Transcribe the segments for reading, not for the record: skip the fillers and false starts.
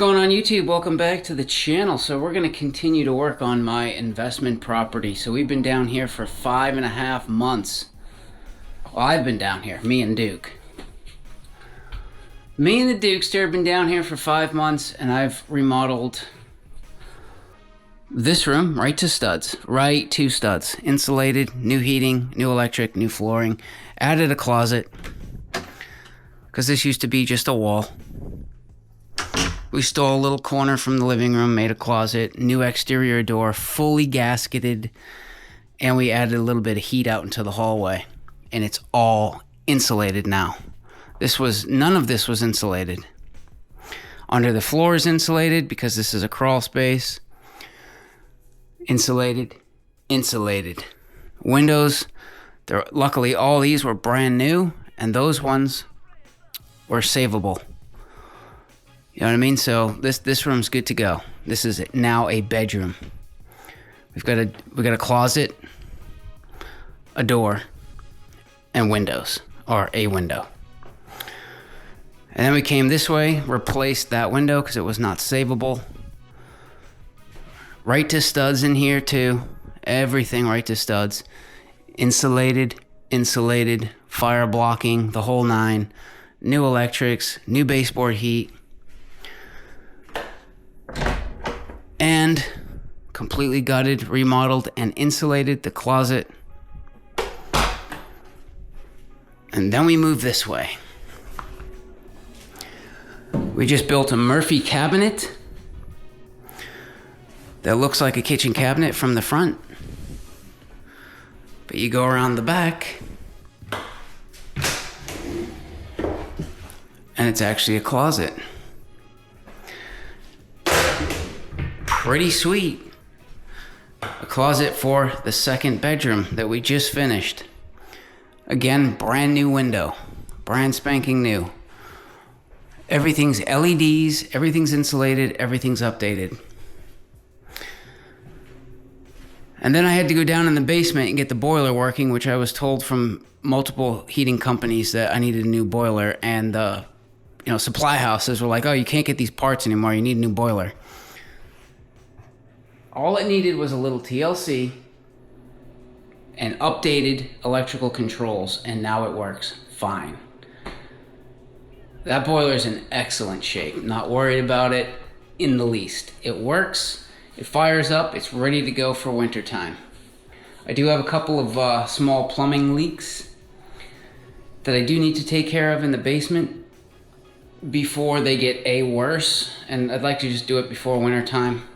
going on YouTube? Welcome back to the channel. So we're going to continue to work on my investment property. So we've been down here for 5.5 months. Well, I've been down here, me and Duke. Me and the Dukester have been down here for 5 months, and I've remodeled this room right to studs. Right to studs. Insulated, new heating, new electric, new flooring. Added a closet, because this used to be just a wall. We stole a little corner from the living room, made a closet, new exterior door, fully gasketed, and we added a little bit of heat out into the hallway. And it's all insulated now. None of this was insulated. Under the floor is insulated because this is a crawl space. Insulated, insulated. Windows, luckily all these were brand new, and those ones were savable. You know what I mean? So this room's good to go. This is now a bedroom. We've got a closet, a door, and windows, or a window. And then we came this way, replaced that window because it was not savable. Right to studs in here too. Everything right to studs. Insulated, fire blocking, the whole nine. New electrics, new baseboard heat. And completely gutted, remodeled, and insulated the closet. And then we moved this way. We just built a Murphy cabinet that looks like a kitchen cabinet from the front. But you go around the back, and it's actually a closet. Pretty sweet. A closet for the second bedroom that we just finished. Again, brand new window. Brand spanking new. Everything's LEDs, everything's insulated, everything's updated. And then I had to go down in the basement and get the boiler working, which I was told from multiple heating companies that I needed a new boiler, and the supply houses were like, oh, you can't get these parts anymore, you need a new boiler. All it needed was a little TLC and updated electrical controls, and now it works fine. That boiler is in excellent shape. Not worried about it in the least. It works, it fires up, it's ready to go for winter time. I do have a couple of small plumbing leaks that I do need to take care of in the basement before they get worse, and I'd like to just do it before winter time.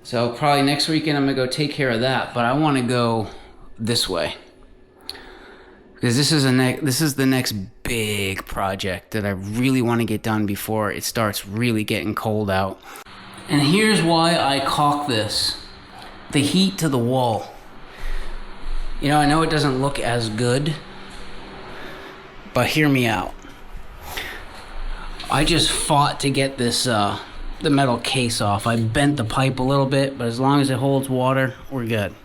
So probably next weekend I'm gonna go take care of that, but I want to go this way because this is the next big project that I really want to get done before it starts really getting cold out. And here's why I caulk this: the heat to the wall. I know it doesn't look as good, but hear me out. I just fought to get this the metal case off. I bent the pipe a little bit, but as long as it holds water, we're good.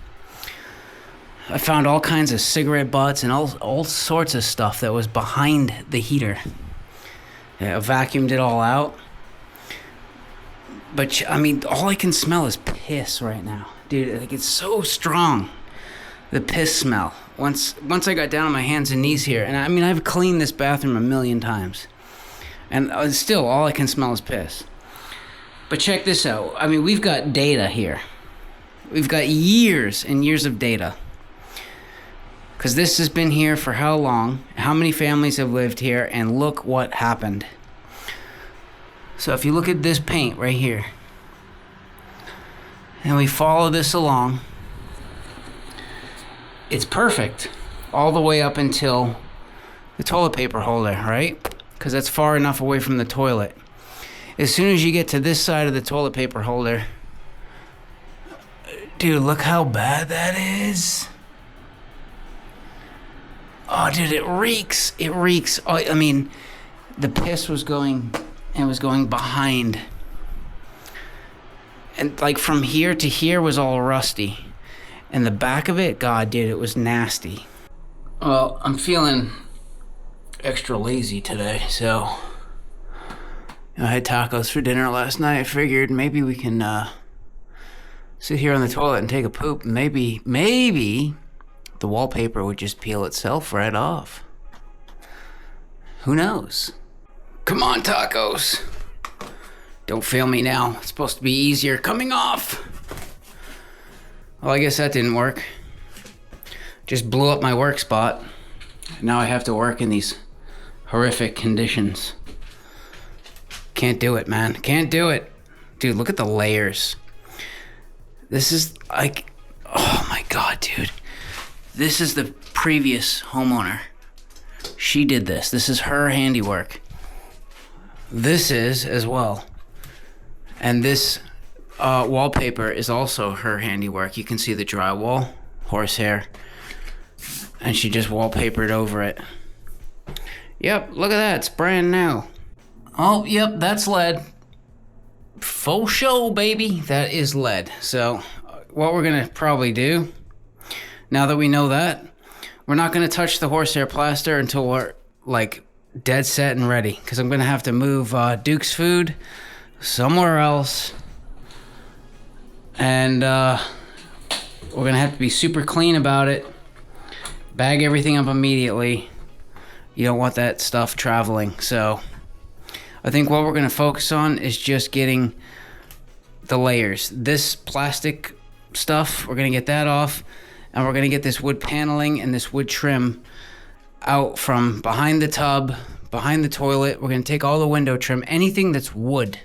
I found all kinds of cigarette butts and all sorts of stuff that was behind the heater. I vacuumed it all out. But all I can smell is piss right now. Dude, it's so strong. The piss smell. Once I got down on my hands and knees here, and I've cleaned this bathroom 1,000,000 times. And still, all I can smell is piss. But check this out. We've got data here. We've got years and years of data. Because this has been here for how long? How many families have lived here? And look what happened. So if you look at this paint right here, and we follow this along, it's perfect. All the way up until the toilet paper holder, right? Because that's far enough away from the toilet. As soon as you get to this side of the toilet paper holder, dude, look how bad that is. Oh, dude, it reeks. It reeks. Oh, the piss was going behind. And from here to here was all rusty. And the back of it, God, dude, it was nasty. Well, I'm feeling extra lazy today, so I had tacos for dinner last night. I figured maybe we can sit here on the toilet and take a poop. Maybe the wallpaper would just peel itself right off. Who knows? Come on, tacos. Don't fail me now. It's supposed to be easier coming off. Well, I guess that didn't work. Just blew up my work spot. Now I have to work in these horrific conditions. Can't do it, man. Can't do it. Dude, look at the layers. This is like, oh my God, dude. This is the previous homeowner. She did this. This is her handiwork. This is as well. And this wallpaper is also her handiwork. You can see the drywall, horsehair, and she just wallpapered over it. Yep, look at that. It's brand new. Oh, yep, that's lead. Faux show, baby. That is lead. So what we're going to probably do, now that we know that, we're not going to touch the horsehair plaster until we're like dead set and ready, because I'm going to have to move Duke's food somewhere else. And we're going to have to be super clean about it. Bag everything up immediately. You don't want that stuff traveling. So I think what we're going to focus on is just getting the layers. This plastic stuff, we're going to get that off. And we're going to get this wood paneling and this wood trim out from behind the tub, behind the toilet. We're going to take all the window trim, anything that's wood.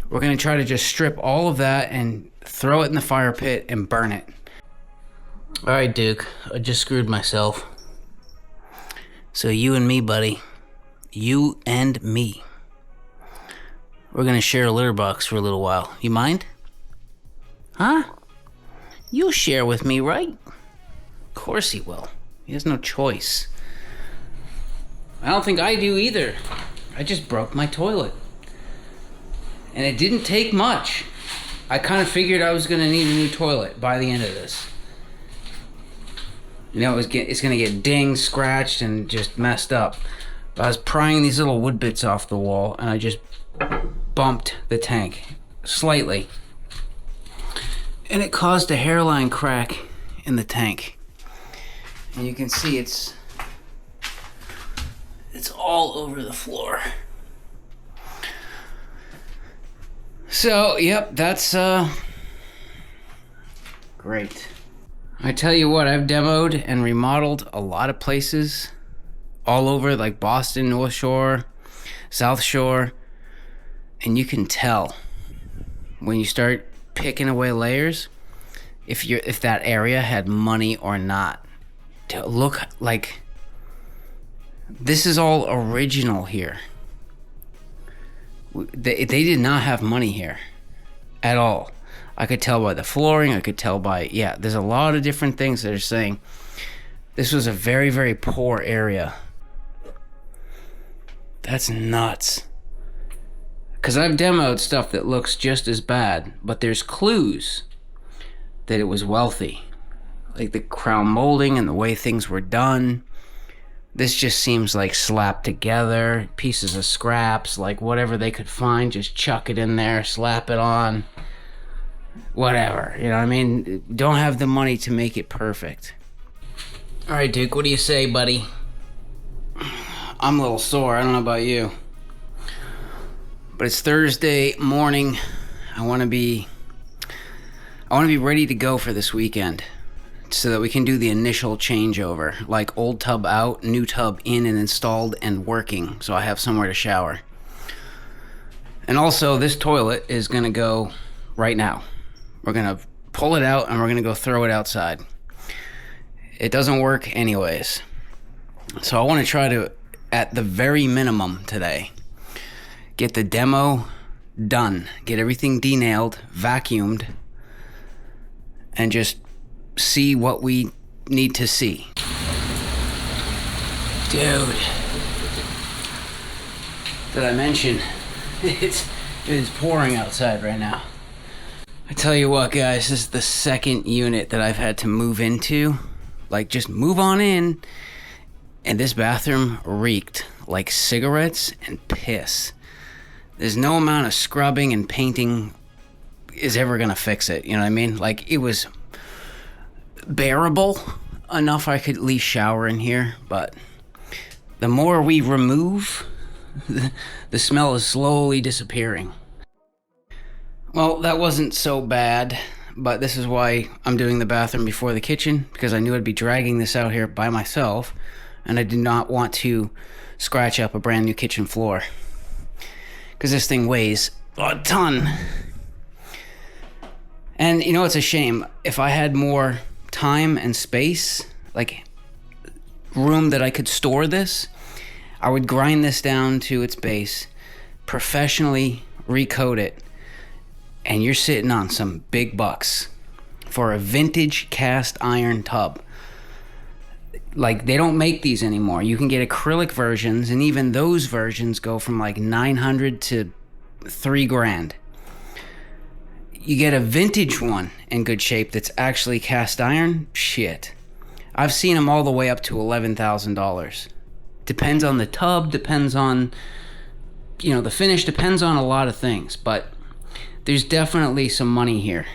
We're going to try to just strip all of that and throw it in the fire pit and burn it. All right, Duke, I just screwed myself. So you and me, buddy. You and me. We're going to share a litter box for a little while. You mind? Huh? You'll share with me, right? Of course he will. He has no choice. I don't think I do either. I just broke my toilet. And it didn't take much. I kind of figured I was going to need a new toilet by the end of this. You know, it's going to get dinged, scratched, and just messed up. But I was prying these little wood bits off the wall, and I just bumped the tank slightly. And it caused a hairline crack in the tank. And you can see it's all over the floor. So, yep, that's great. I tell you what, I've demoed and remodeled a lot of places all over, like Boston, North Shore, South Shore. And you can tell when you start picking away layers if that area had money or not. To look like this is all original here. They did not have money here at all. I could tell by the flooring. I could tell by, yeah, there's a lot of different things that are saying this was a very, very poor area. That's nuts. Because I've demoed stuff that looks just as bad, but there's clues that it was wealthy. Like the crown molding and the way things were done. This just seems like slapped together, pieces of scraps, like whatever they could find, just chuck it in there, slap it on. Whatever, you know what I mean? Don't have the money to make it perfect. All right, Duke, what do you say, buddy? I'm a little sore, I don't know about you. But it's Thursday morning. I want to be ready to go for this weekend so that we can do the initial changeover, like old tub out, new tub in and installed and working, so I have somewhere to shower. And also, this toilet is going to go right now. We're going to pull it out and we're going to go throw it outside. It doesn't work anyways. So I want to try to, at the very minimum today, get the demo done. Get everything denailed, vacuumed, and just see what we need to see. Dude. Did I mention it is pouring outside right now? I tell you what, guys, this is the second unit that I've had to move into. Like, just move on in. And this bathroom reeked like cigarettes and piss. There's no amount of scrubbing and painting is ever gonna fix it, you know what I mean? Like, it was bearable enough I could at least shower in here, but the more we remove, the smell is slowly disappearing. Well, that wasn't so bad, but this is why I'm doing the bathroom before the kitchen, because I knew I'd be dragging this out here by myself, and I did not want to scratch up a brand new kitchen floor, because this thing weighs a ton. And you know, it's a shame. If I had more time and space, like room that I could store this, I would grind this down to its base, professionally recoat it, and you're sitting on some big bucks for a vintage cast iron tub. Like, they don't make these anymore. You can get acrylic versions, and even those versions go from like $900 to $3,000. You get a vintage one in good shape that's actually cast iron, shit. I've seen them all the way up to $11,000. Depends on the tub, depends on, you know, the finish, depends on a lot of things, but there's definitely some money here.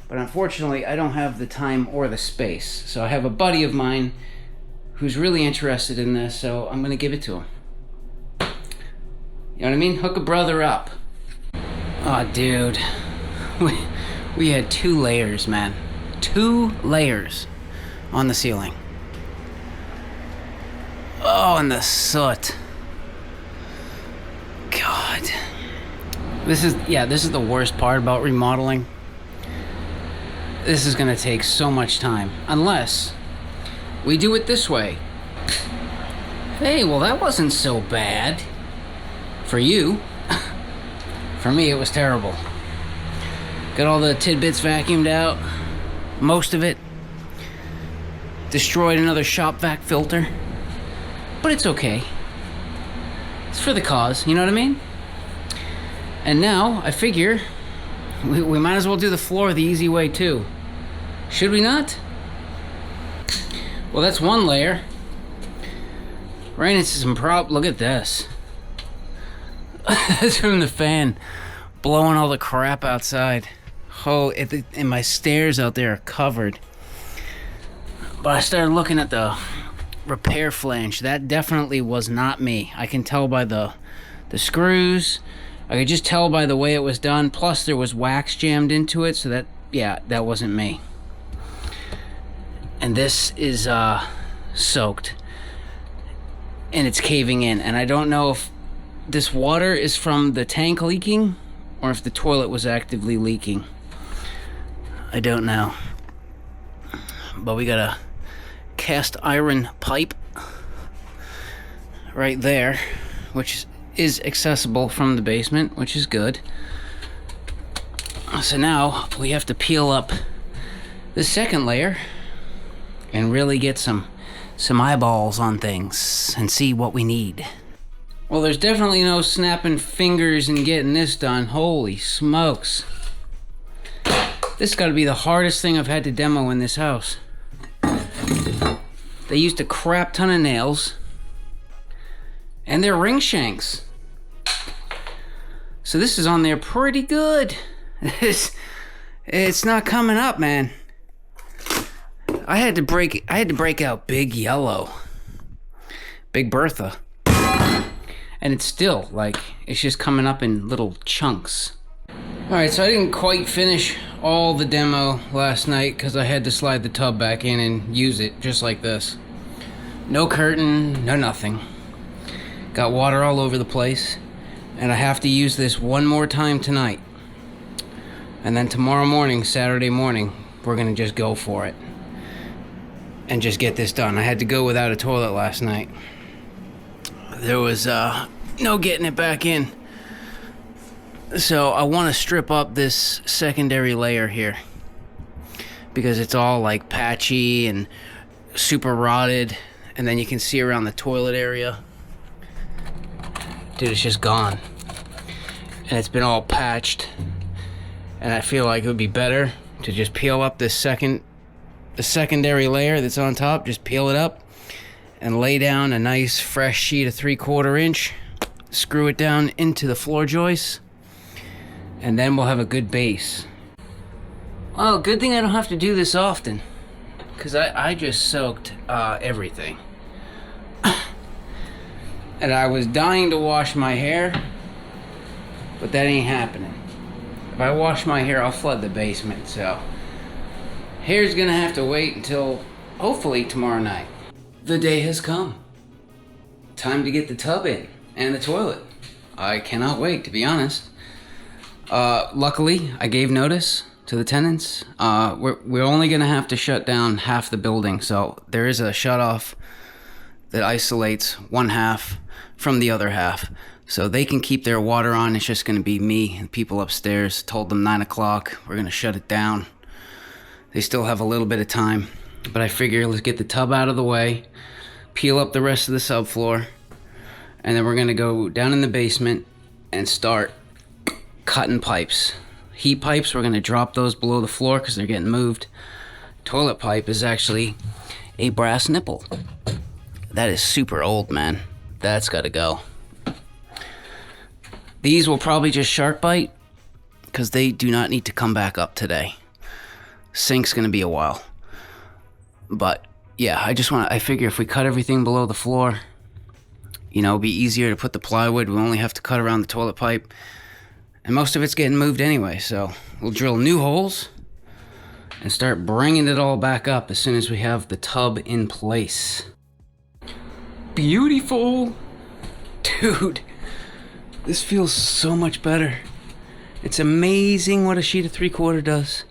But unfortunately, I don't have the time or the space. So I have a buddy of mine who's really interested in this, so I'm gonna give it to him. You know what I mean? Hook a brother up. Oh, dude. We had 2 layers, man. 2 layers on the ceiling. Oh, and the soot. God. This is the worst part about remodeling. This is gonna take so much time. Unless we do it this way. Hey, well, that wasn't so bad. For you. For me, it was terrible. Got all the tidbits vacuumed out. Most of it. Destroyed another shop vac filter. But it's okay. It's for the cause, you know what I mean? And now, I figure, we might as well do the floor the easy way too. Should we not? Well, that's one layer. Ran into some look at this. That's from the fan blowing all the crap outside. Oh, and my stairs out there are covered. But I started looking at the repair flange. That definitely was not me. I can tell by the screws. I could just tell by the way it was done. Plus there was wax jammed into it, so that wasn't me. And this is soaked. And it's caving in. And I don't know if this water is from the tank leaking or if the toilet was actively leaking. I don't know. But we got a cast iron pipe right there, which is accessible from the basement, which is good. So now we have to peel up the second layer and really get some eyeballs on things and see what we need. Well, there's definitely no snapping fingers and getting this done. Holy smokes. This got to be the hardest thing I've had to demo in this house. They used a crap ton of nails and they're ring shanks. So this is on there pretty good. It's not coming up, man. I had to break out Big Yellow. Big Bertha. And it's still, like, it's just coming up in little chunks. Alright, so I didn't quite finish all the demo last night because I had to slide the tub back in and use it just like this. No curtain, no nothing. Got water all over the place. And I have to use this one more time tonight. And then tomorrow morning, Saturday morning, we're gonna just go for it. And just get this done. I had to go without a toilet last night. There was no getting it back in. So I want to strip up this secondary layer here because it's all like patchy and super rotted, and then you can see around the toilet area. Dude, it's just gone. And it's been all patched. And I feel like it would be better to just peel up this secondary layer that's on top, just peel it up and lay down a nice fresh sheet of 3/4 inch, screw it down into the floor joists, and then we'll have a good base. Well, good thing I don't have to do this often, because I just soaked everything. And I was dying to wash my hair, but that ain't happening. If I wash my hair, I'll flood the basement, so hair's gonna have to wait until hopefully tomorrow night. The day has come. Time to get the tub in and the toilet. I cannot wait, to be honest. Luckily, I gave notice to the tenants. We're only gonna have to shut down half the building, so there is a shut off that isolates one half from the other half, so they can keep their water on. It's just gonna be me and people upstairs. Told them 9 o'clock, we're gonna shut it down. They still have a little bit of time, but I figure let's get the tub out of the way, peel up the rest of the subfloor, and then we're gonna go down in the basement and start cutting pipes. Heat pipes, we're gonna drop those below the floor because they're getting moved. Toilet pipe is actually a brass nipple. That is super old, man. That's gotta go. These will probably just shark bite because they do not need to come back up today. Sink's gonna be a while. But yeah, I figure if we cut everything below the floor, you know, it'll be easier to put the plywood. We only have to cut around the toilet pipe. And most of it's getting moved anyway, so we'll drill new holes and start bringing it all back up as soon as we have the tub in place. Beautiful. Dude, this feels so much better. It's amazing what a sheet of 3/4 does.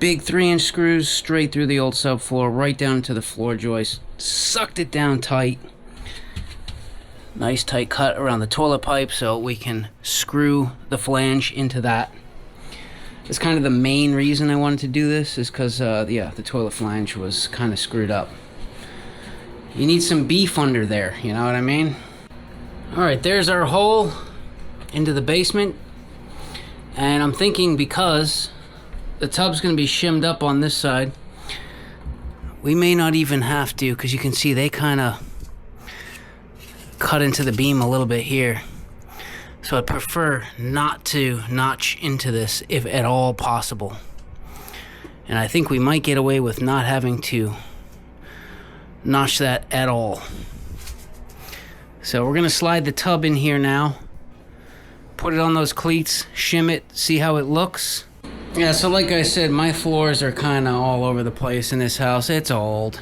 Big 3-inch screws straight through the old subfloor, right down to the floor joist. Sucked it down tight. Nice tight cut around the toilet pipe so we can screw the flange into that. That's kind of the main reason I wanted to do this, is because, the toilet flange was kind of screwed up. You need some beef under there, you know what I mean? Alright, there's our hole into the basement. And I'm thinking because the tub's going to be shimmed up on this side, we may not even have to, because you can see they kind of cut into the beam a little bit here. So I prefer not to notch into this if at all possible. And I think we might get away with not having to notch that at all. So we're gonna slide the tub in here now, put it on those cleats, shim it, see how it looks. Yeah, so like I said, my floors are kind of all over the place in this house. It's old.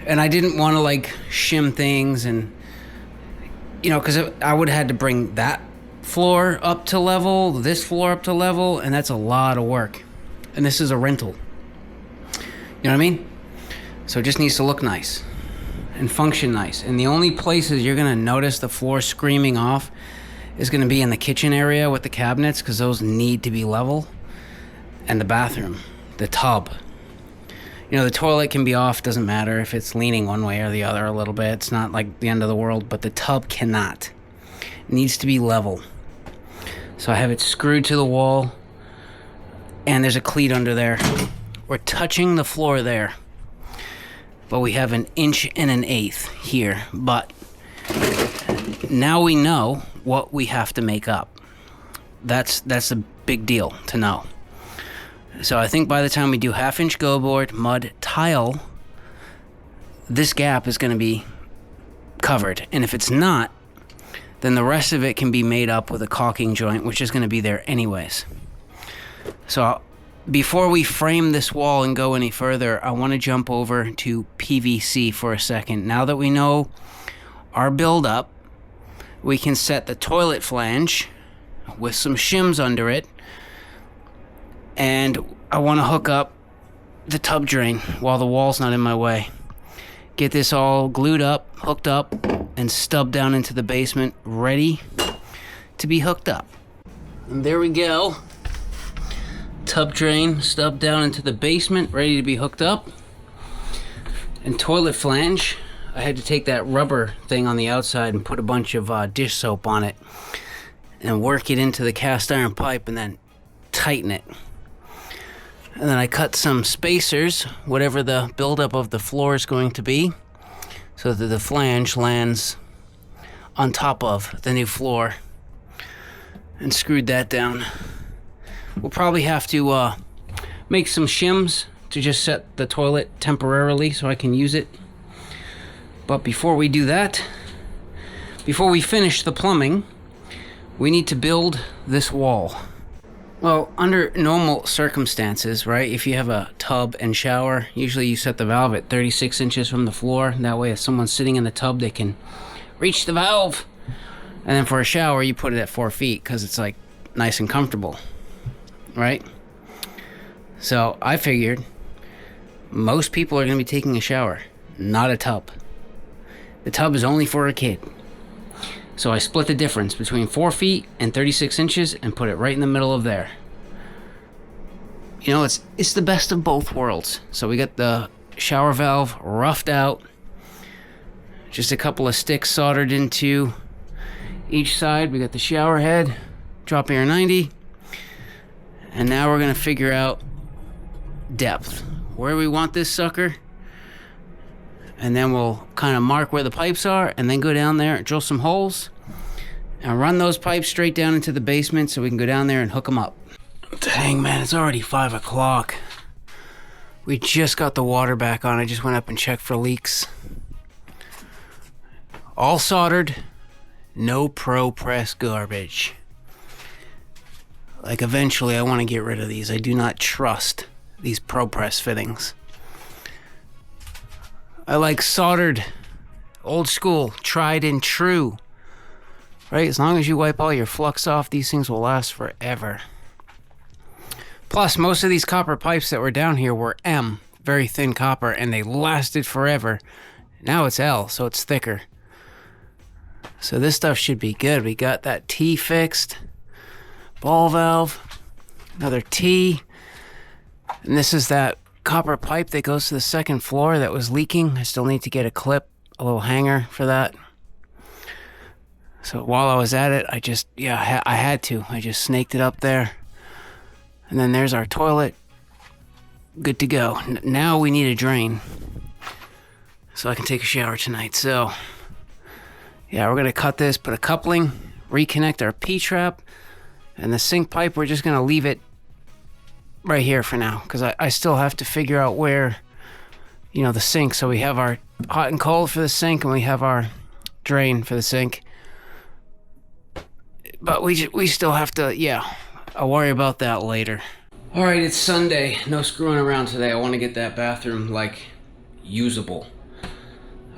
And I didn't want to like shim things and, you know, because I would have had to bring that floor up to level, this floor up to level, and that's a lot of work. And this is a rental. You know what I mean? So it just needs to look nice and function nice. And the only places you're going to notice the floor screaming off is going to be in the kitchen area with the cabinets, because those need to be level, and the bathroom, the tub. You know, the toilet can be off, doesn't matter if it's leaning one way or the other a little bit. It's not like the end of the world, but the tub cannot. It needs to be level. So I have it screwed to the wall, and there's a cleat under there. We're touching the floor there, but we have 1 1/8 here. But now we know what we have to make up. That's a big deal to know. So I think by the time we do 1/2-inch go board, mud, tile, this gap is going to be covered. And if it's not, then the rest of it can be made up with a caulking joint, which is going to be there anyways. So before we frame this wall and go any further, I want to jump over to PVC for a second. Now that we know our build-up, we can set the toilet flange with some shims under it. And I want to hook up the tub drain while the wall's not in my way. Get this all glued up, hooked up, and stubbed down into the basement, ready to be hooked up. And there we go. Tub drain stubbed down into the basement, ready to be hooked up. And toilet flange, I had to take that rubber thing on the outside and put a bunch of dish soap on it and work it into the cast iron pipe and then tighten it. And then I cut some spacers, whatever the buildup of the floor is going to be, so that the flange lands on top of the new floor, and screwed that down. We'll probably have to make some shims to just set the toilet temporarily so I can use it. But before we do that, before we finish the plumbing, we need to build this wall. Well, under normal circumstances, right, if you have a tub and shower, usually you set the valve at 36 inches from the floor. That way if someone's sitting in the tub, they can reach the valve. And then for a shower, you put it at 4 feet because it's like nice and comfortable, right? So I figured most people are going to be taking a shower, not a tub. The tub is only for a kid. So I split the difference between 4 feet and 36 inches and put it right in the middle of there. You know, it's the best of both worlds. So we got the shower valve roughed out. Just a couple of sticks soldered into each side. We got the shower head, drop air 90. And now we're going to figure out depth. Where we want this sucker. And then we'll kind of mark where the pipes are and then go down there and drill some holes and run those pipes straight down into the basement so we can go down there and hook them up. Dang, man, it's already 5 o'clock. We just got the water back on. I just went up and checked for leaks. All soldered, no pro press garbage. Like, eventually I want to get rid of these. I do not trust these pro press fittings. I like soldered, old school, tried and true. Right? As long as you wipe all your flux off, these things will last forever. Plus, most of these copper pipes that were down here were M, very thin copper, and they lasted forever. Now it's L, so it's thicker. So this stuff should be good. We got that T fixed. Ball valve. Another T. And this is that copper pipe that goes to the second floor that was leaking. I still need to get a clip, a little hanger for that. So while I was at it, I had to. I just snaked it up there. And then there's our toilet. Good to go. Now we need a drain so I can take a shower tonight. So yeah, we're going to cut this, put a coupling, reconnect our P-trap, and the sink pipe, we're just going to leave it right here for now, because I still have to figure out where, you know, the sink. So we have our hot and cold for the sink, and we have our drain for the sink. But we still have to, I'll worry about that later. All right, it's Sunday. No screwing around today. I want to get that bathroom, like, usable.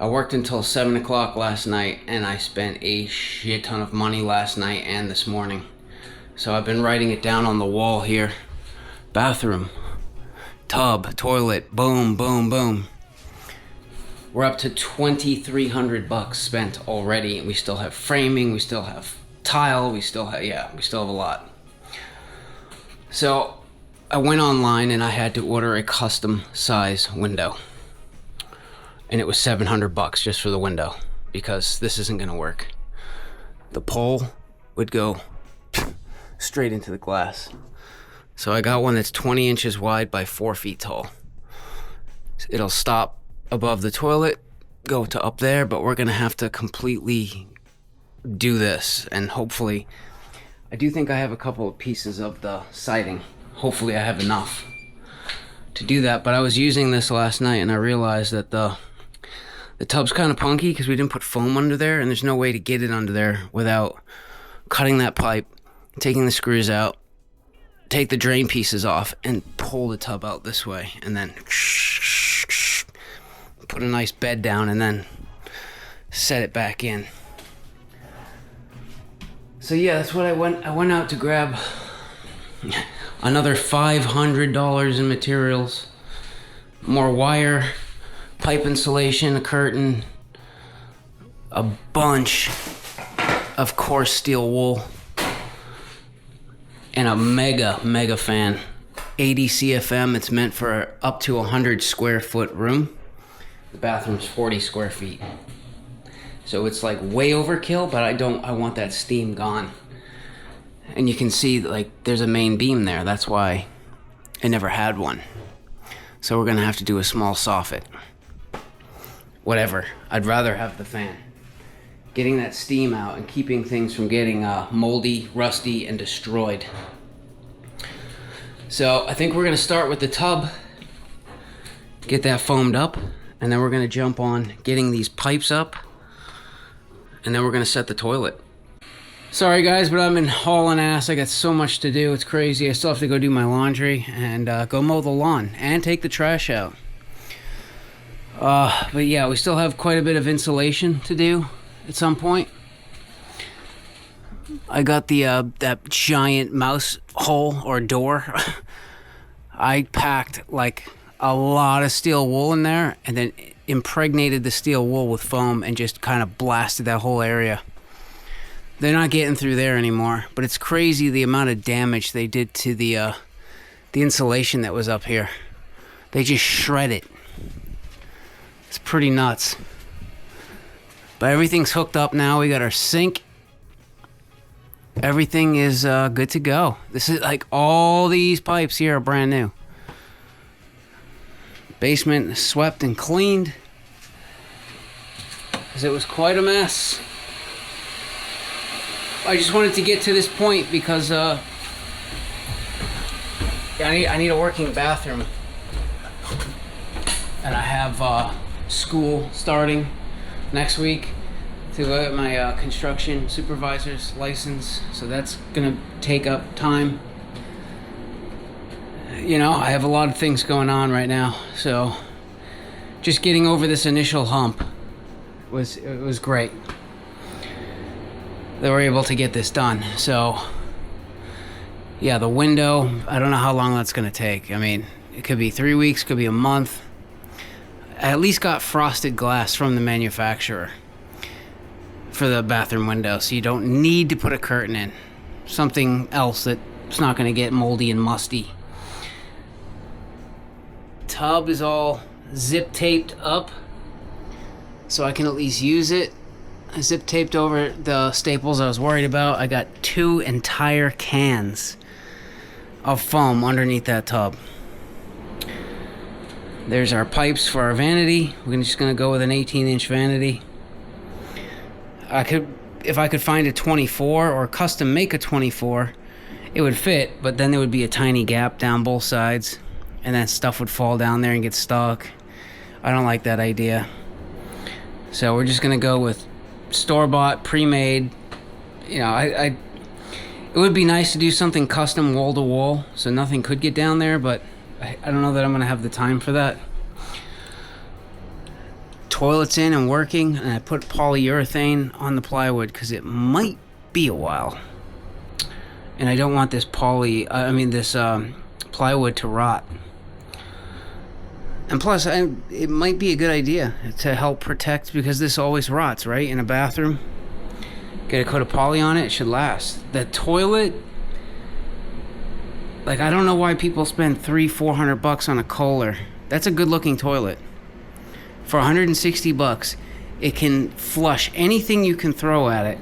I worked until 7 o'clock last night, and I spent a shit ton of money last night and this morning. So I've been writing it down on the wall here. Bathroom, tub, toilet, boom, boom, boom. We're up to $2,300 spent already, and we still have framing, we still have tile, we still have a lot. So I went online and I had to order a custom size window. And it was $700 just for the window, because this isn't gonna work. The pole would go straight into the glass. So I got one that's 20 inches wide by 4 feet tall. It'll stop above the toilet, go to up there, but we're gonna have to completely do this. And hopefully, I do think I have a couple of pieces of the siding. Hopefully I have enough to do that. But I was using this last night and I realized that the tub's kind of punky because we didn't put foam under there, and there's no way to get it under there without cutting that pipe, taking the screws out, take the drain pieces off, and pull the tub out this way, and then put a nice bed down, and then set it back in. So yeah, that's what I went out to grab another $500 in materials, more wire, pipe insulation, a curtain, a bunch of coarse steel wool, and a mega fan. 80 CFM. It's meant for up to 100 square foot room. The bathroom's 40 square feet. So it's like way overkill, but I want that steam gone. And you can see, like, there's a main beam there. That's why and never had one. So we're gonna have to do a small soffit. Whatever, I'd rather have the fan. Getting that steam out and keeping things from getting moldy, rusty, and destroyed. So I think we're gonna start with the tub, get that foamed up, and then we're gonna jump on getting these pipes up, and then we're gonna set the toilet. Sorry guys, but I've been hauling ass. I got so much to do, it's crazy. I still have to go do my laundry and go mow the lawn and take the trash out. But yeah, we still have quite a bit of insulation to do at some point. I got the that giant mouse hole or door. I packed like a lot of steel wool in there and then impregnated the steel wool with foam and just kind of blasted that whole area. They're not getting through there anymore, but it's crazy the amount of damage they did to the insulation that was up here. They just shred it. It's pretty nuts. But everything's hooked up now. We got our sink. Everything is good to go. This is like all these pipes here are brand new. Basement swept and cleaned, because it was quite a mess. I just wanted to get to this point because I need a working bathroom, and I have school starting next week to get my construction supervisor's license, so that's gonna take up time. You know, I have a lot of things going on right now, so just getting over this initial hump was great. They were able to get this done. So yeah, the window, I don't know how long that's gonna take. I mean, it could be 3 weeks, could be a month. I at least got frosted glass from the manufacturer for the bathroom window, so you don't need to put a curtain in. Something else that's not gonna get moldy and musty. Tub is all zip taped up, so I can at least use it. I zip taped over the staples I was worried about. I got 2 entire cans of foam underneath that tub. There's our pipes for our vanity. We're just gonna go with an 18-inch vanity. If I could find a 24 or custom make a 24, it would fit, but then there would be a tiny gap down both sides, and that stuff would fall down there and get stuck. I don't like that idea. So we're just gonna go with store-bought, pre-made. You know, it would be nice to do something custom wall to wall, so nothing could get down there, but I don't know that I'm gonna have the time for that. Toilet's in and working, and I put polyurethane on the plywood because it might be a while, and I don't want this plywood to rot. And plus, it might be a good idea to help protect, because this always rots, right? In a bathroom. Get a coat of poly on it, it should last. The toilet, like, I don't know why people spend $300-400 on a Kohler. That's a good looking toilet. For $160, it can flush anything you can throw at it.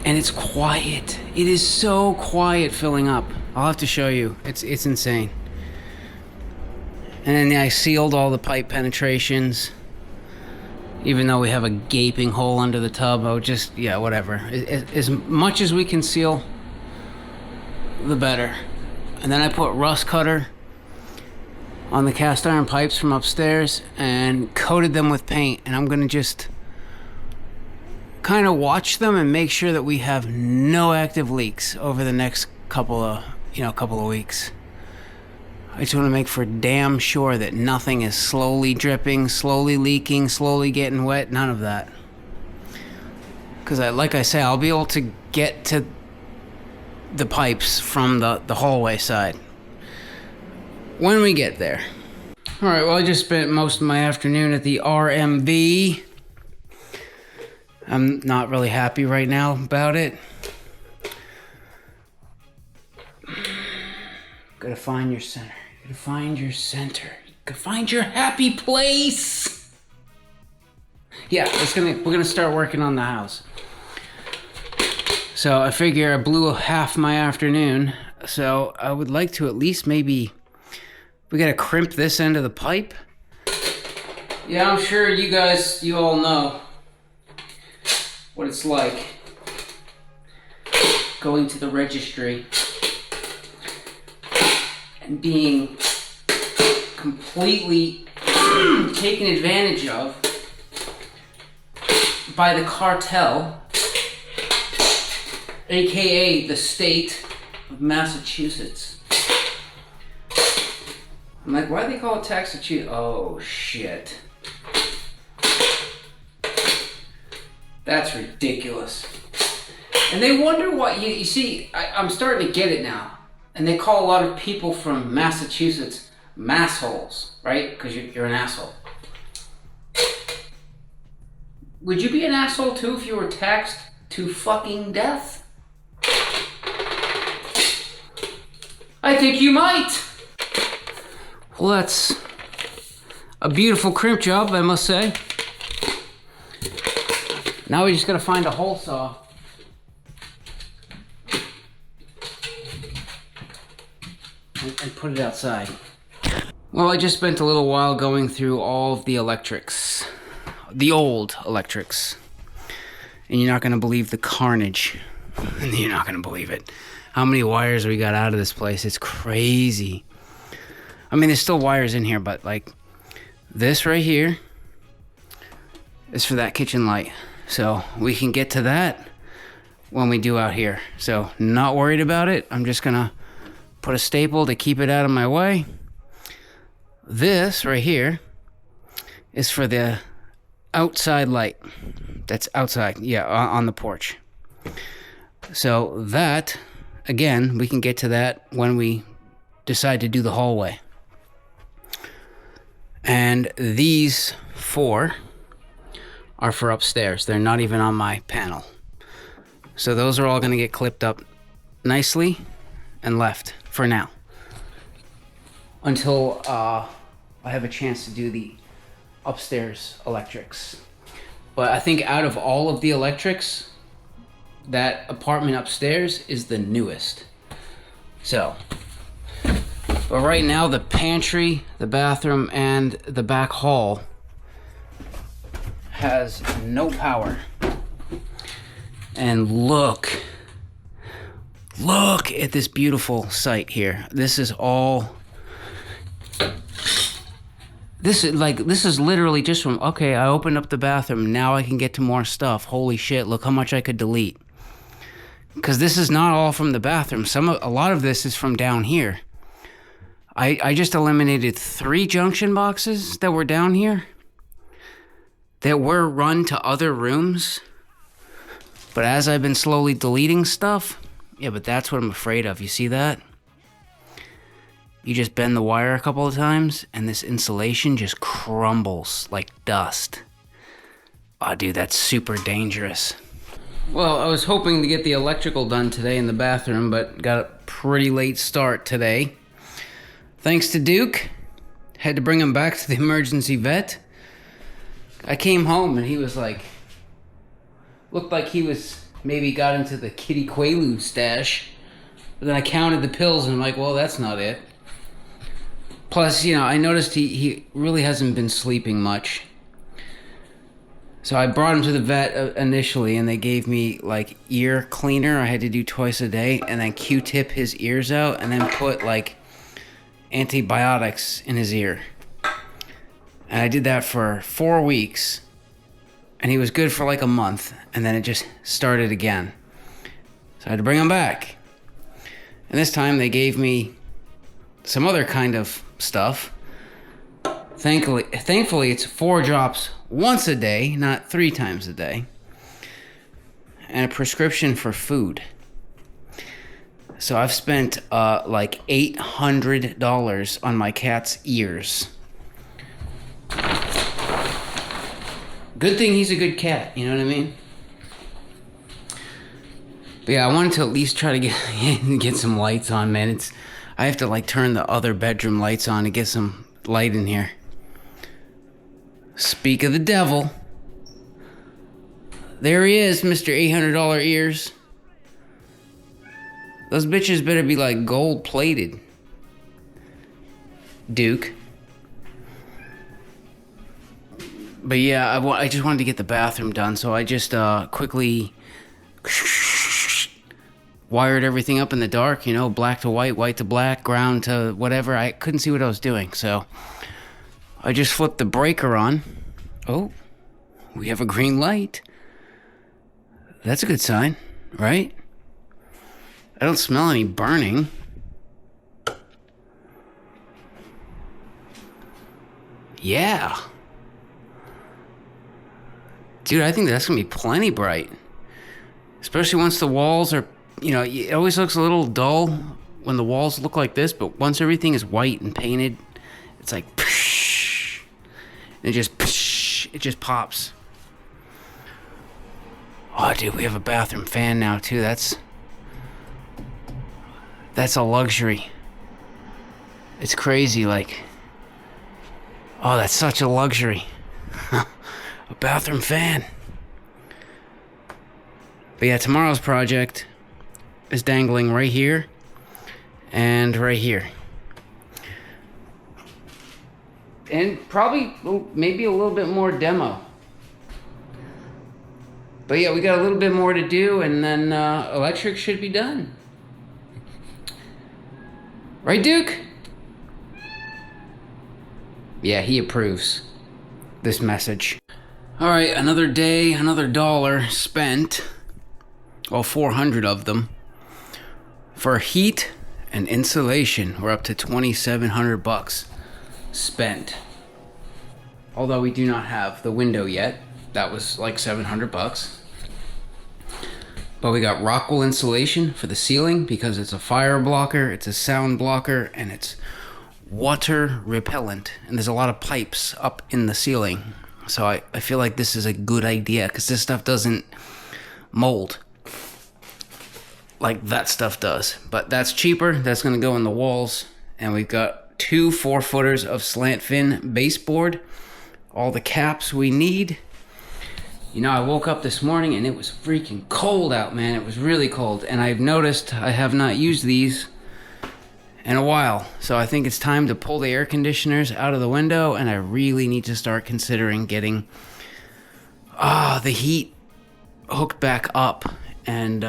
And it's quiet. It is so quiet filling up. I'll have to show you. It's insane. And then I sealed all the pipe penetrations. Even though we have a gaping hole under the tub, I would just, yeah, whatever. As much as we can seal, the better. And then I put rust cutter on the cast iron pipes from upstairs and coated them with paint. And I'm gonna just kind of watch them and make sure that we have no active leaks over the next couple of weeks. I just want to make for damn sure that nothing is slowly dripping, slowly leaking, slowly getting wet, none of that. Because like I say, I'll be able to get to the pipes from the hallway side when we get there. All right, well, I just spent most of my afternoon at the RMV. I'm not really happy right now about it. Gotta find your center. You gotta find your center. You gotta find your happy place. Yeah, we're gonna start working on the house. So I figure I blew half my afternoon So I would like to at least maybe, we gotta crimp this end of the pipe. Yeah, I'm sure you all know what it's like going to the registry and being completely taken advantage of by the cartel, aka the state of Massachusetts. I'm like, why do they call it Taxachusetts? Oh shit. That's ridiculous. And they wonder what, you see, I'm starting to get it now. And they call a lot of people from Massachusetts massholes, right? Because you're an asshole. Would you be an asshole too if you were taxed to fucking death? I think you might. Well, that's a beautiful crimp job, I must say. Now we just gotta find a hole saw. And put it outside. Well, I just spent a little while going through all of the electrics. The old electrics. And you're not gonna believe the carnage. You're not gonna believe it. How many wires we got out of this place? It's crazy. I mean, there's still wires in here, but like this right here is for that kitchen light. So we can get to that when we do out here. So not worried about it. I'm just gonna put a staple to keep it out of my way. This right here is for the outside light. That's outside, yeah, on the porch. So that, again, we can get to that when we decide to do the hallway. And these 4 are for upstairs. They're not even on my panel. So those are all gonna get clipped up nicely and left for now. Until I have a chance to do the upstairs electrics. But I think out of all of the electrics, that apartment upstairs is the newest. So, but right now the pantry, the bathroom, and the back hall has no power. And look at this beautiful site here. This is all, this is literally just from, okay, I opened up the bathroom, now I can get to more stuff. Holy shit, look how much I could delete. Because this is not all from the bathroom. A lot of this is from down here. I just eliminated 3 junction boxes that were down here that were run to other rooms. But as I've been slowly deleting stuff, yeah, but that's what I'm afraid of. You see that? You just bend the wire a couple of times and this insulation just crumbles like dust. Oh, dude, that's super dangerous. Well, I was hoping to get the electrical done today in the bathroom, but got a pretty late start today. Thanks to Duke. Had to bring him back to the emergency vet. I came home and he was like, looked like he was maybe got into the Kitty Quaalude stash. But then I counted the pills and I'm like, well, that's not it. Plus, you know, I noticed he really hasn't been sleeping much. So I brought him to the vet initially and they gave me like ear cleaner. I had to do twice a day and then Q-tip his ears out and then put like antibiotics in his ear. And I did that for 4 weeks and he was good for like a month and then it just started again. So I had to bring him back. And this time they gave me some other kind of stuff. Thankfully it's 4 drops once a day, not 3 times a day. And a prescription for food. So I've spent like $800 on my cat's ears. Good thing he's a good cat, you know what I mean? But yeah, I wanted to at least try to get some lights on, man. I have to like turn the other bedroom lights on to get some light in here. Speak of the devil. There he is, Mr. $800 ears. Those bitches better be like gold plated, Duke. But yeah, I just wanted to get the bathroom done, so I just quickly wired everything up in the dark, you know, black to white, white to black, ground to whatever. I couldn't see what I was doing, so I just flipped the breaker on. Oh, we have a green light. That's a good sign, right? I don't smell any burning. Yeah. Dude, I think that's gonna be plenty bright. Especially once the walls are, you know, it always looks a little dull when the walls look like this, but once everything is white and painted, it's like, psh, it just pops. Oh, dude, we have a bathroom fan now, too. That's a luxury. It's crazy, like, oh, that's such a luxury. A bathroom fan. But yeah, tomorrow's project is dangling right here and right here. And probably maybe a little bit more demo. But yeah, we got a little bit more to do, and then electric should be done. Right, Duke? Yeah, he approves this message. All right, another day, another dollar spent. Well, 400 of them. For heat and insulation, we're up to $2,700 spent. Although we do not have the window yet. That was like $700. But we got Rockwell insulation for the ceiling because it's a fire blocker, it's a sound blocker, and it's water repellent. And there's a lot of pipes up in the ceiling. So I feel like this is a good idea because this stuff doesn't mold like that stuff does. But that's cheaper. That's going to go in the walls. And we've got 2 4-footers of slant fin baseboard. All the caps we need. You know, I woke up this morning and it was freaking cold out, man. It was really cold. And I've noticed I have not used these in a while. So I think it's time to pull the air conditioners out of the window, and I really need to start considering getting the heat hooked back up and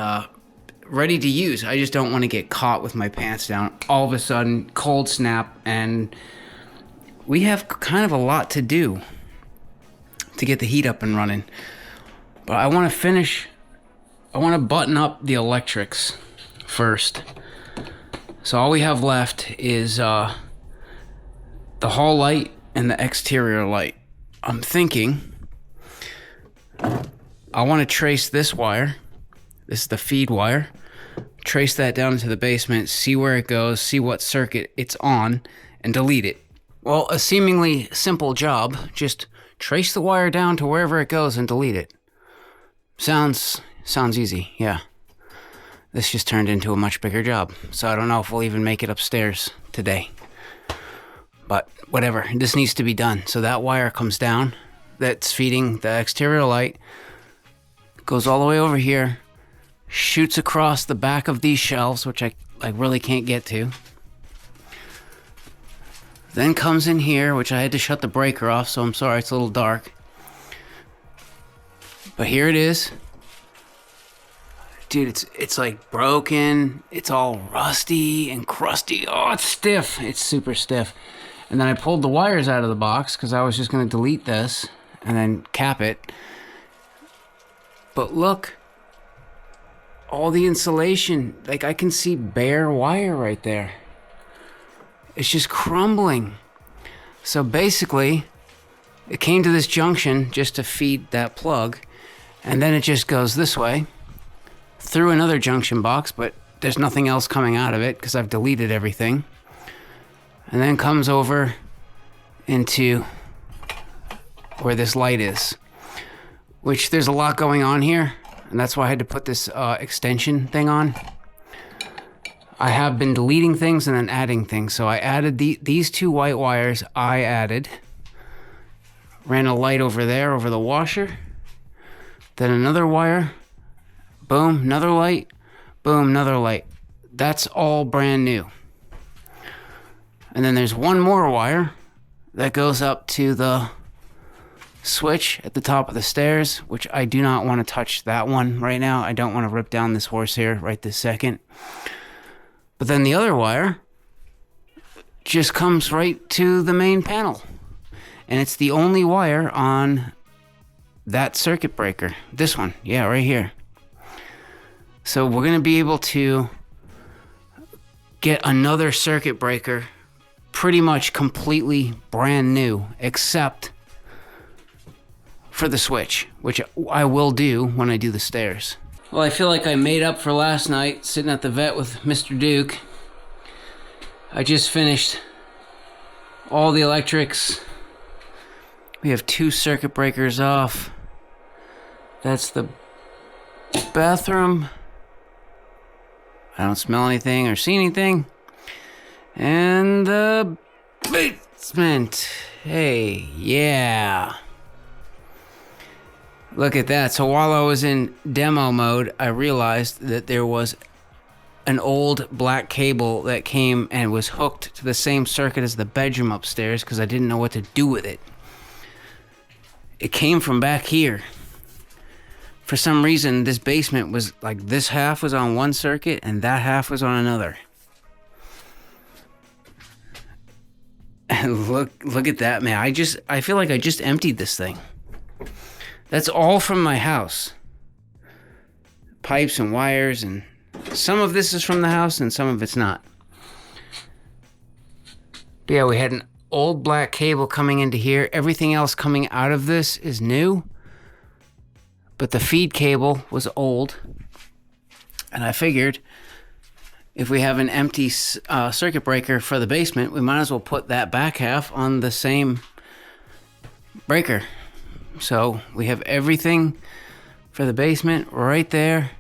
ready to use. I just don't want to get caught with my pants down. All of a sudden, cold snap, and we have kind of a lot to do to get the heat up and running. But I want to button up the electrics first. So all we have left is the hall light and the exterior light. I'm thinking I want to trace this wire. This is the feed wire. Trace that down into the basement, see where it goes, see what circuit it's on, and delete it. Well, a seemingly simple job. Just trace the wire down to wherever it goes and delete it. Sounds easy, yeah. This just turned into a much bigger job, so I don't know if we'll even make it upstairs today. But whatever, this needs to be done. So that wire comes down, that's feeding the exterior light, goes all the way over here, shoots across the back of these shelves, which I really can't get to. Then comes in here, which I had to shut the breaker off, so I'm sorry it's a little dark. But here it is. Dude, it's like broken. It's all rusty and crusty. Oh, it's stiff. It's super stiff. And then I pulled the wires out of the box because I was just going to delete this and then cap it. But look, all the insulation, like I can see bare wire right there. It's just crumbling. So basically, it came to this junction just to feed that plug, and then it just goes this way through another junction box, but there's nothing else coming out of it because I've deleted everything. And then comes over into where this light is, which there's a lot going on here, and that's why I had to put this extension thing on. I have been deleting things and then adding things. So I added these 2 white wires. Ran a light over there, over the washer. Then another wire. Boom, another light. Boom, another light. that's all brand new. And then there's one more wire that goes up to the switch at the top of the stairs, which I do not want to touch that one right now. I don't want to rip down this horsehair right this second. But then the other wire just comes right to the main panel. And it's the only wire on that circuit breaker. This one, yeah, right here. So we're going to be able to get another circuit breaker pretty much completely brand new, except for the switch, which I will do when I do the stairs. Well, I feel like I made up for last night sitting at the vet with Mr. Duke. I just finished all the electrics. We have 2 circuit breakers off. That's the bathroom. I don't smell anything or see anything. And the basement. Hey, yeah. Look at that. So while I was in demo mode, I realized that there was an old black cable that came and was hooked to the same circuit as the bedroom upstairs because I didn't know what to do with it. It came from back here. For some reason, this basement was like this half was on one circuit and that half was on another. And look at that, man. I feel like I just emptied this thing. That's all from my house. Pipes and wires, and some of this is from the house and some of it's not. But yeah, we had an old black cable coming into here. Everything else coming out of this is new. But the feed cable was old. And I figured if we have an empty circuit breaker for the basement, we might as well put that back half on the same breaker. So we have everything for the basement right there.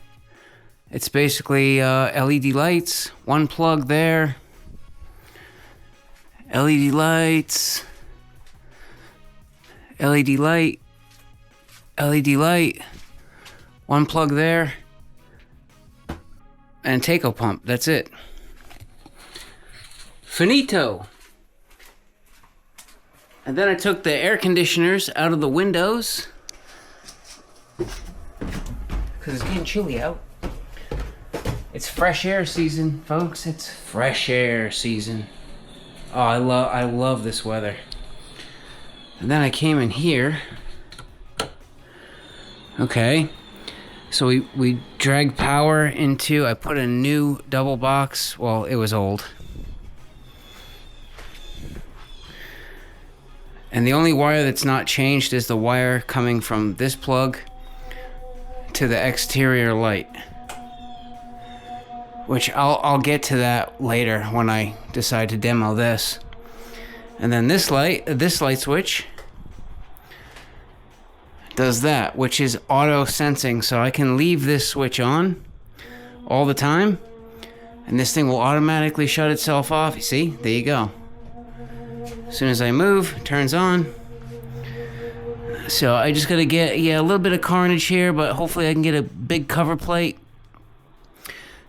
It's basically LED lights, one plug there. LED lights, LED light, LED light, one plug there, and taco pump. That's it. Finito. And then I took the air conditioners out of the windows because it's getting chilly out. It's fresh air season, folks. It's fresh air season. Oh, I love this weather. And then I came in here. Okay. So we dragged power into, I put a new double box. Well, it was old. And the only wire that's not changed is the wire coming from this plug to the exterior light. Which I'll get to that later when I decide to demo this. And then this light switch does that, which is auto sensing. So I can leave this switch on all the time, and this thing will automatically shut itself off. You see? There you go. As soon as I move, it turns on. So I just gotta get, a little bit of carnage here, but hopefully I can get a big cover plate.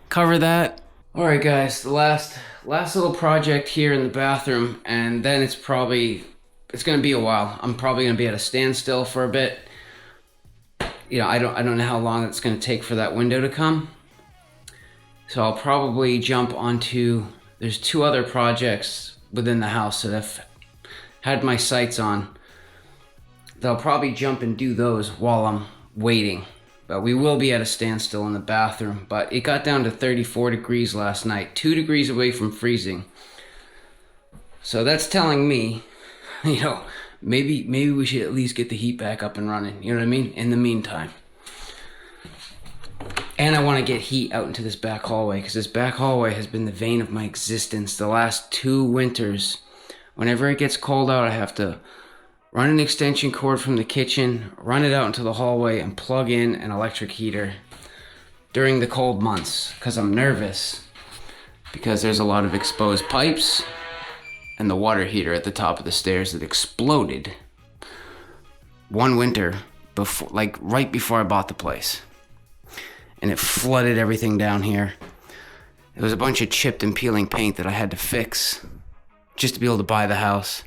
Cover that. Alright guys, the last little project here in the bathroom, and then it's gonna be a while. I'm probably gonna be at a standstill for a bit. I don't know how long it's gonna take for that window to come. So I'll probably jump onto, there's 2 other projects within the house that I've had my sights on. I'll probably jump and do those while I'm waiting. But we will be at a standstill in the bathroom. But it got down to 34 degrees last night, 2 degrees away from freezing. So that's telling me, maybe we should at least get the heat back up and running. You know what I mean? In the meantime. And I want to get heat out into this back hallway, because this back hallway has been the vein of my existence the last 2 winters. Whenever it gets cold out, I have to run an extension cord from the kitchen, run it out into the hallway, and plug in an electric heater during the cold months, because I'm nervous, because there's a lot of exposed pipes, and the water heater at the top of the stairs that exploded one winter, right before I bought the place. And it flooded everything down here. There was a bunch of chipped and peeling paint that I had to fix just to be able to buy the house.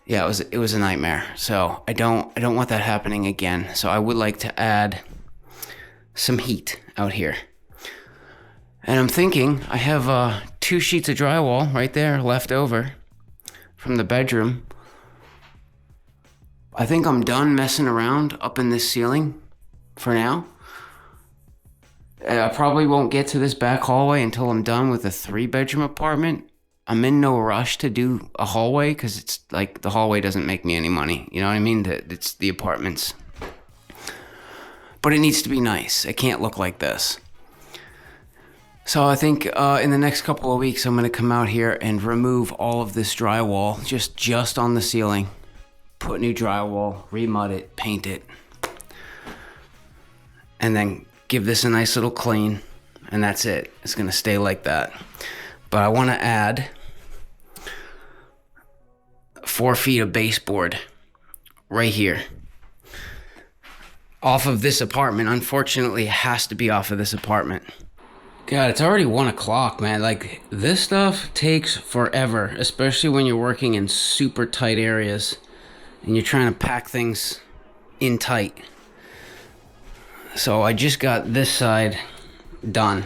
Yeah, it was a nightmare. So I don't want that happening again. So I would like to add some heat out here. And I'm thinking I have 2 sheets of drywall right there left over from the bedroom. I think I'm done messing around up in this ceiling for now. I probably won't get to this back hallway until I'm done with a 3-bedroom apartment. I'm in no rush to do a hallway because it's like the hallway doesn't make me any money. You know what I mean? It's the apartments. But it needs to be nice. It can't look like this. So I think in the next couple of weeks, I'm going to come out here and remove all of this drywall just on the ceiling. Put new drywall, remud it, paint it. And then give this a nice little clean. And that's it. It's going to stay like that. But I want to add 4 feet of baseboard right here. Off of this apartment. Unfortunately, it has to be off of this apartment. God, it's already 1 o'clock, man. Like, this stuff takes forever, especially when you're working in super tight areas and you're trying to pack things in tight. So I just got this side done.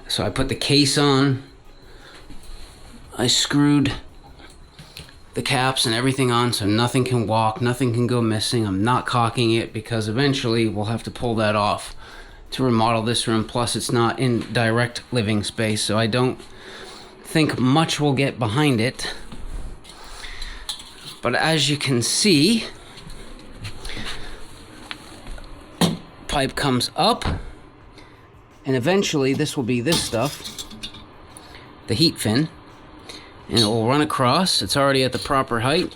So I put the case on. I screwed the caps and everything on so nothing can walk, nothing can go missing. I'm not caulking it because eventually we'll have to pull that off to remodel this room. Plus it's not in direct living space, so I don't think much will get behind it. But as you can see, pipe comes up, and eventually this will be this stuff, the heat fin, and it will run across. It's already at the proper height.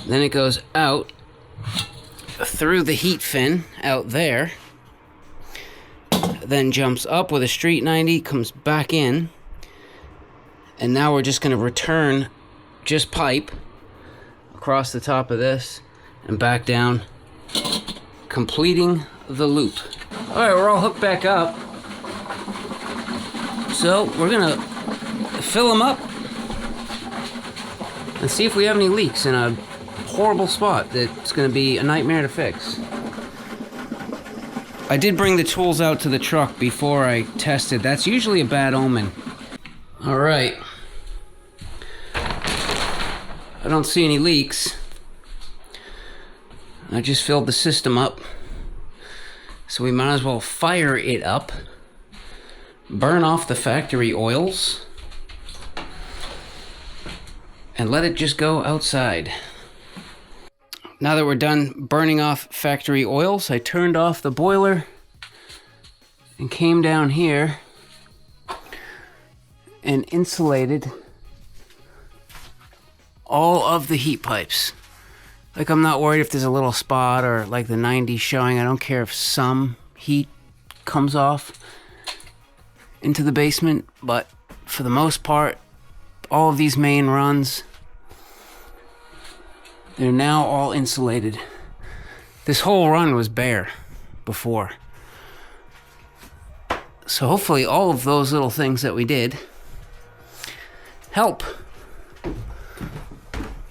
Then it goes out through the heat fin out there, then jumps up with a street 90, comes back in, and now we're just going to return just pipe across the top of this and back down, completing the loop. Alright, we're all hooked back up, so we're going to fill them up and see if we have any leaks in a horrible spot that's going to be a nightmare to fix. I did bring the tools out to the truck before I tested. That's usually a bad omen. Alright. I don't see any leaks. I just filled the system up. So we might as well fire it up. Burn off the factory oils. And let it just go outside. Now that we're done burning off factory oils, I turned off the boiler and came down here and insulated all of the heat pipes. Like, I'm not worried if there's a little spot or like the 90s showing. I don't care if some heat comes off into the basement, but for the most part, all of these main runs, they're now all insulated. This whole run was bare before. So hopefully all of those little things that we did help.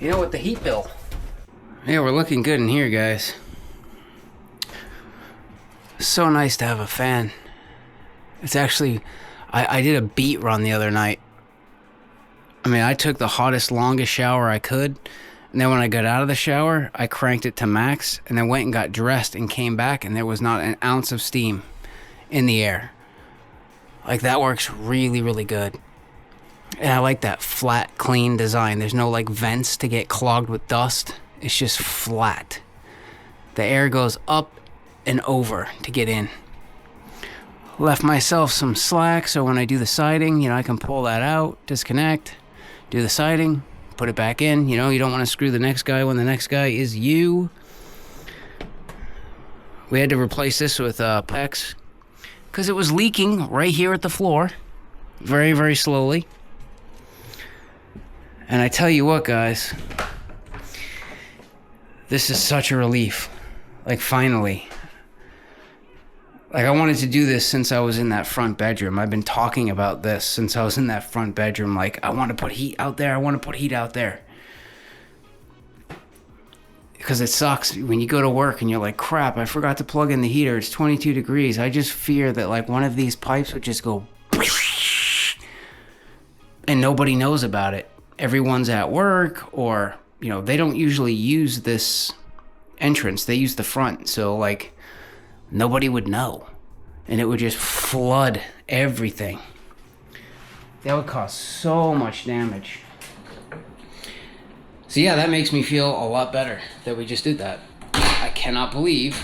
You know, with the heat bill. Yeah, we're looking good in here, guys. So nice to have a fan. It's actually, I did a beat run the other night. I mean, I took the hottest, longest shower I could. And then when I got out of the shower, I cranked it to max and then went and got dressed and came back and there was not an ounce of steam in the air. Like, that works really, really good. And I like that flat, clean design. There's no like vents to get clogged with dust. It's just flat. The air goes up and over to get in. Left myself some slack so when I do the siding, you know, I can pull that out, disconnect, do the siding, put it back in. You know, you don't want to screw the next guy when the next guy is you. We had to replace this with PEX because it was leaking right here at the floor very, very slowly. And I tell you what, guys, this is such a relief. Like, finally. Like, I wanted to do this since I was in that front bedroom. I've been talking about this since I was in that front bedroom. Like, I want to put heat out there. I want to put heat out there. Because it sucks when you go to work and you're like, crap, I forgot to plug in the heater. It's 22 degrees. I just fear that, like, one of these pipes would just go and nobody knows about it. Everyone's at work, or, you know, they don't usually use this entrance. They use the front. So, like, nobody would know, and it would just flood everything. That would cause so much damage. So yeah, that makes me feel a lot better that we just did that. I cannot believe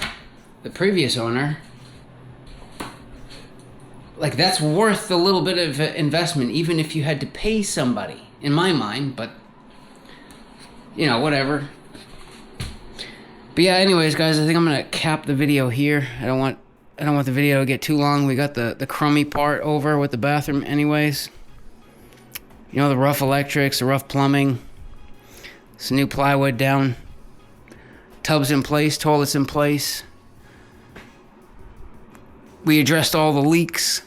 the previous owner, like, that's worth a little bit of investment, even if you had to pay somebody, in my mind, but, you know, whatever. But yeah, anyways, guys, I think I'm gonna cap the video here. I don't want the video to get too long. We got the crummy part over with the bathroom anyways. You know, the rough electrics, the rough plumbing. Some new plywood down. Tubs in place, toilets in place. We addressed all the leaks.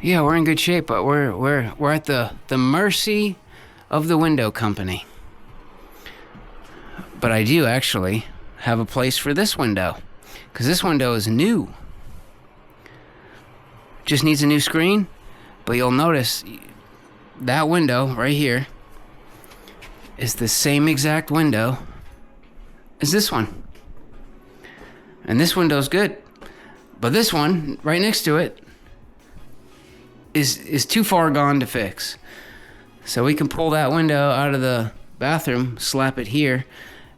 Yeah, we're in good shape, but we're at the mercy of the window company. But I do actually have a place for this window, because this window is new. Just needs a new screen, but you'll notice that window right here is the same exact window as this one. And this window's good, but this one right next to it is too far gone to fix. So we can pull that window out of the bathroom, slap it here,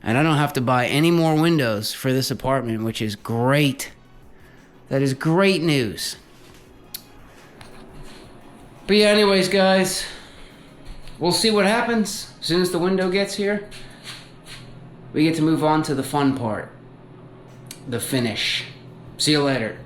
and I don't have to buy any more windows for this apartment, which is great. That is great news. But yeah, anyways, guys, we'll see what happens. As soon as the window gets here, we get to move on to the fun part. The finish. See you later.